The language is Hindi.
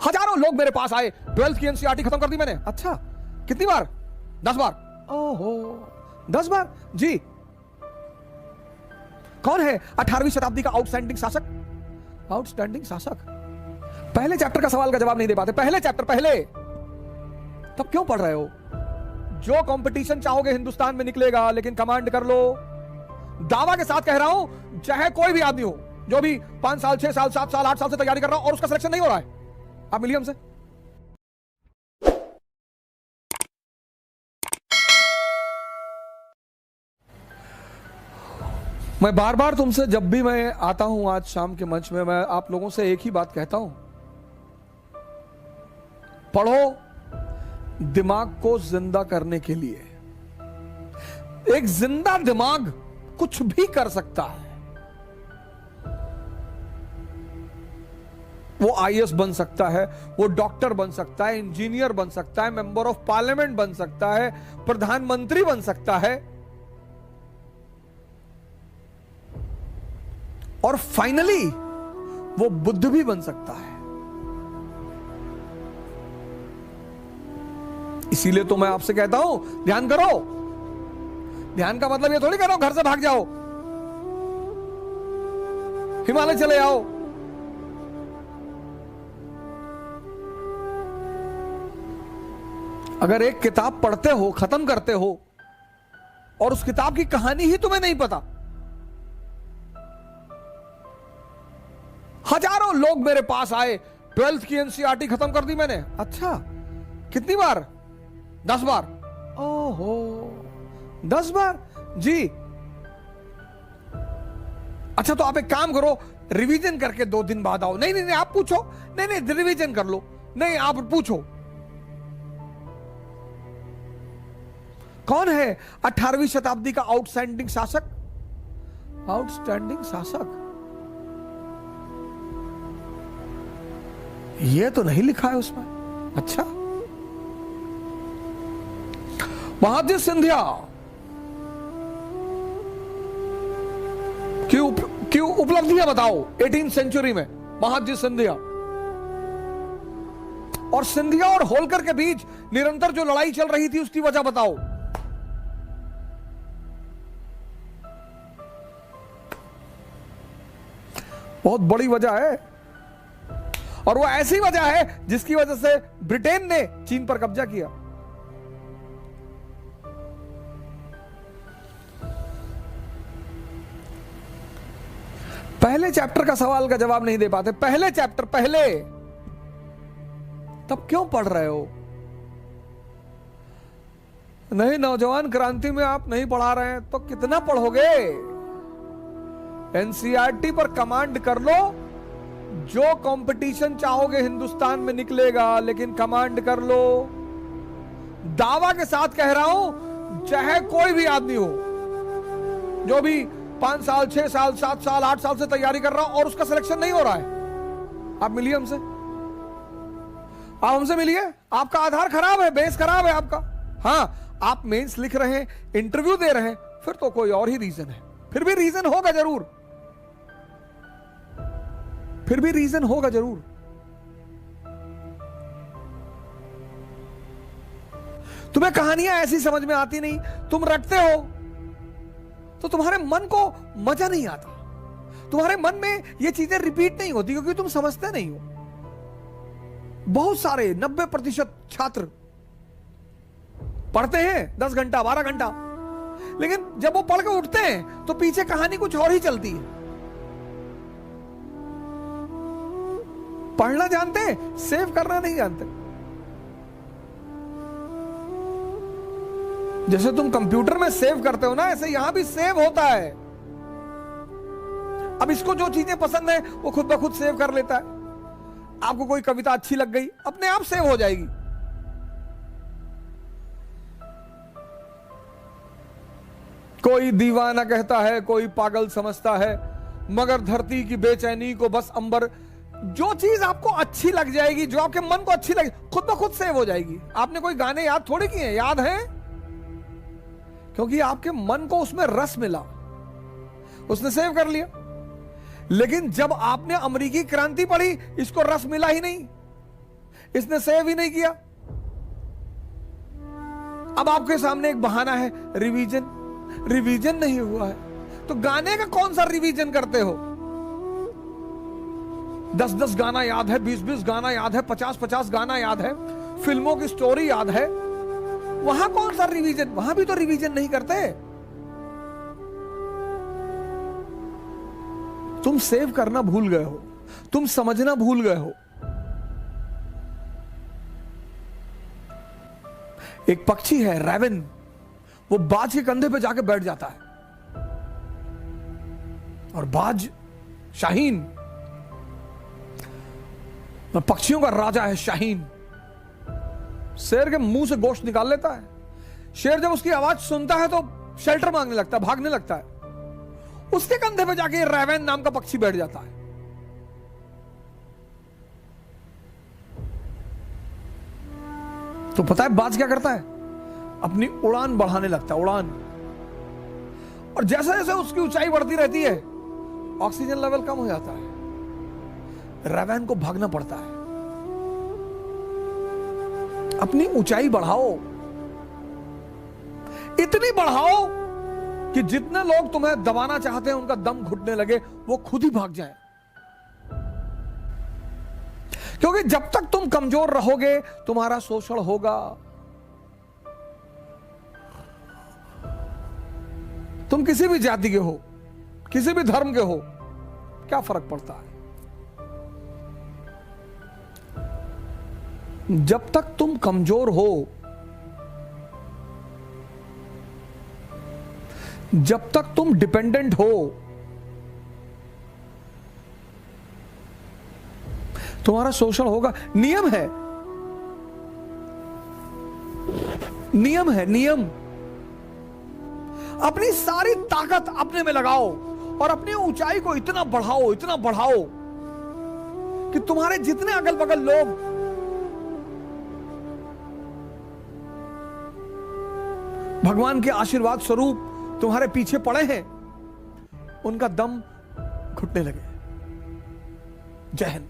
हजारों लोग मेरे पास आए, 12th की एनसीईआरटी खत्म कर दी मैंने। अच्छा, कितनी बार? 10 बार। ओहो, 10 बार? जी। कौन है 18वीं शताब्दी का आउटस्टैंडिंग शासक? आउटस्टैंडिंग शासक? पहले चैप्टर का सवाल का जवाब नहीं दे पाते। पहले चैप्टर, पहले। तब क्यों पढ़ रहे हो? जो कंपटीशन चाहोगे हिंदुस्तान में निकलेगा, लेकिन कमांड कर लो। दावा के साथ कह रहा हूं, चाहे कोई भी आदमी हो जो भी 5 साल, 6 साल, 7 साल, 8 साल से तैयारी कर रहा हो और उसका सिलेक्शन नहीं हो रहा है, आप मिलिए हमसे। मैं बार बार तुमसे जब भी मैं आता हूं आज शाम के मंच में, मैं आप लोगों से एक ही बात कहता हूं, पढ़ो दिमाग को जिंदा करने के लिए। एक जिंदा दिमाग कुछ भी कर सकता है। वो आईएएस बन सकता है, वो डॉक्टर बन सकता है, इंजीनियर बन सकता है, मेंबर ऑफ पार्लियामेंट बन सकता है, प्रधानमंत्री बन सकता है, और फाइनली वो बुद्ध भी बन सकता है। इसीलिए तो मैं आपसे कहता हूं, ध्यान करो। ध्यान का मतलब ये थोड़ी करो घर से भाग जाओ, हिमालय चले आओ। अगर एक किताब पढ़ते हो, खत्म करते हो, और उस किताब की कहानी ही तुम्हें नहीं पता, हजारों लोग मेरे पास आए, 12th की एनसीईआरटी खत्म कर दी मैंने। अच्छा, कितनी बार? 10 बार। ओहो, 10 बार? जी। अच्छा, तो आप एक काम करो, रिवीजन करके 2 दिन बाद आओ। नहीं नहीं नहीं, आप पूछो। नहीं नहीं, रिवीजन कर लो। नहीं, आप पूछो। कौन है 18वीं शताब्दी का आउटस्टैंडिंग शासक? आउटस्टैंडिंग शासक? ये तो नहीं लिखा है उसमें। अच्छा, महादजी सिंधिया की उपलब्धियां बताओ 18th सेंचुरी में। महादजी सिंधिया और सिंधिया और होलकर के बीच निरंतर जो लड़ाई चल रही थी, उसकी वजह बताओ। बहुत बड़ी वजह है, और वो ऐसी वजह है जिसकी वजह से ब्रिटेन ने चीन पर कब्जा किया। पहले चैप्टर का सवाल का जवाब नहीं दे पाते। पहले चैप्टर, पहले। तब क्यों पढ़ रहे हो? नहीं, नौजवान क्रांति में आप नहीं पढ़ा रहे हैं तो कितना पढ़ोगे? एनसीईआरटी पर कमांड कर लो। जो कंपटीशन चाहोगे हिंदुस्तान में निकलेगा, लेकिन कमांड कर लो। दावा के साथ कह रहा हूं, चाहे कोई भी आदमी हो जो भी 5 साल, 6 साल, 7 साल, 8 साल से तैयारी कर रहा हो और उसका सिलेक्शन नहीं हो रहा है, आप मिलिए हमसे। आप हमसे मिलिए। आपका आधार खराब है, बेस खराब है आपका। हाँ, आप मेंस लिख रहे हैं, इंटरव्यू दे रहे हैं, फिर तो कोई और ही रीजन है। फिर भी रीजन होगा जरूर, फिर भी रीजन होगा जरूर। तुम्हें कहानियां ऐसी समझ में आती नहीं, तुम रटते हो तो तुम्हारे मन को मजा नहीं आता, तुम्हारे मन में ये चीजें रिपीट नहीं होती, क्योंकि तुम समझते नहीं हो। बहुत सारे 90% छात्र पढ़ते हैं 10 घंटा, 12 घंटा, लेकिन जब वो पढ़ के उठते हैं तो पीछे कहानी कुछ और ही चलती है। पढ़ना जानते हैं, सेव करना नहीं जानते। जैसे तुम कंप्यूटर में सेव करते हो ना, ऐसे यहां भी सेव होता है। अब इसको जो चीजें पसंद है वो खुद ब खुद सेव कर लेता है। आपको कोई कविता अच्छी लग गई, अपने आप सेव हो जाएगी। कोई दीवाना कहता है, कोई पागल समझता है, मगर धरती की बेचैनी को बस अंबर। जो चीज आपको अच्छी लग जाएगी, जो आपके मन को अच्छी लगे, खुद ब खुद सेव हो जाएगी। आपने कोई गाने याद थोड़ी किए हैं, याद हैं, क्योंकि आपके मन को उसमें रस मिला, उसने सेव कर लिया। लेकिन जब आपने अमेरिकी क्रांति पढ़ी, इसको रस मिला ही नहीं, इसने सेव ही नहीं किया। अब आपके सामने एक बहाना है, रिवीजन नहीं हुआ है। तो गाने का कौन सा रिवीजन करते हो? 10-10 गाना याद है, 20-20 गाना याद है, 50-50 गाना याद है, फिल्मों की स्टोरी याद है, वहां कौन सा रिवीजन? वहां भी तो रिवीजन नहीं करते। तुम सेव करना भूल गए हो, तुम समझना भूल गए हो। एक पक्षी है रैवन, वो बाज के कंधे पे जाके बैठ जाता है, और बाज शाहीन, पक्षियों का राजा है शाहीन, शेर के मुंह से गोश्त निकाल लेता है। शेर जब उसकी आवाज सुनता है तो शेल्टर मांगने लगता है, भागने लगता है। उसके कंधे पे जाके रैवन नाम का पक्षी बैठ जाता है। तो पता है बाज क्या करता है? अपनी उड़ान बढ़ाने लगता है, उड़ान। और जैसे जैसे उसकी ऊंचाई बढ़ती रहती है, ऑक्सीजन लेवल कम हो जाता है, रैवन को भागना पड़ता है। अपनी ऊंचाई बढ़ाओ, इतनी बढ़ाओ कि जितने लोग तुम्हें दबाना चाहते हैं उनका दम घुटने लगे, वो खुद ही भाग जाए। क्योंकि जब तक तुम कमजोर रहोगे तुम्हारा शोषण होगा। तुम किसी भी जाति के हो, किसी भी धर्म के हो, क्या फर्क पड़ता है? जब तक तुम कमजोर हो, जब तक तुम डिपेंडेंट हो, तुम्हारा शोषण होगा। नियम है, नियम है, नियम। अपनी सारी ताकत अपने में लगाओ और अपनी ऊंचाई को इतना बढ़ाओ, इतना बढ़ाओ कि तुम्हारे जितने अगल बगल लोग भगवान के आशीर्वाद स्वरूप तुम्हारे पीछे पड़े हैं, उनका दम घुटने लगे। जय हिंद।